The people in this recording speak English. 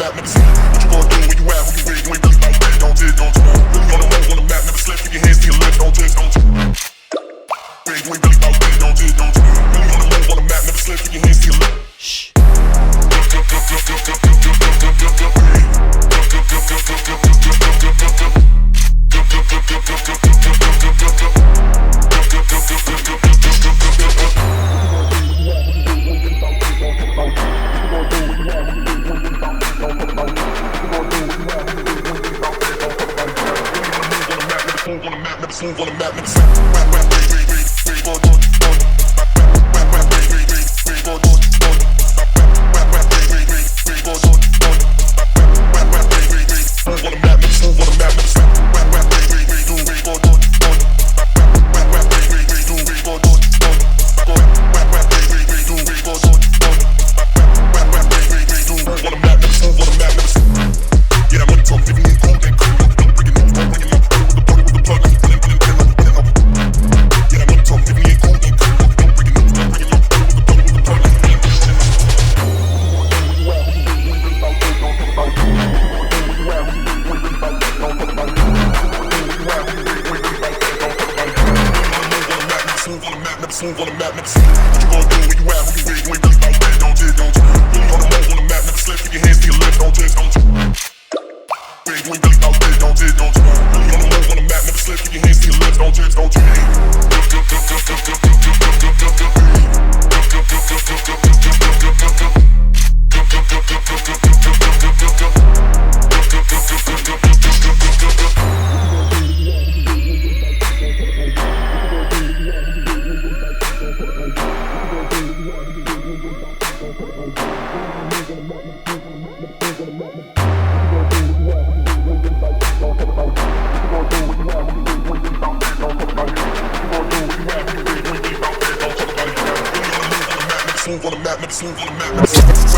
map, never seen. What you gonna do when you out, who you with? You ain't really about that, don't you? Really on the move on the map, never slept, keep your hands to your lips, don't you? You ain't really about that, don't you? Really on the move on the map, never slept, keep your hands to your lips. Shh. Move on the map, never sleep. Move on the map, never sleep. What you gonna do when you out, who you with? You ain't really about that, don't you? Really on the move on the map, never slip, keep your hands to your lips, don't you? You ain't really about that, don't you? Really on the move on the map, never slip, keep your hands to your lips, don't you? Move on the map, never move on the map, never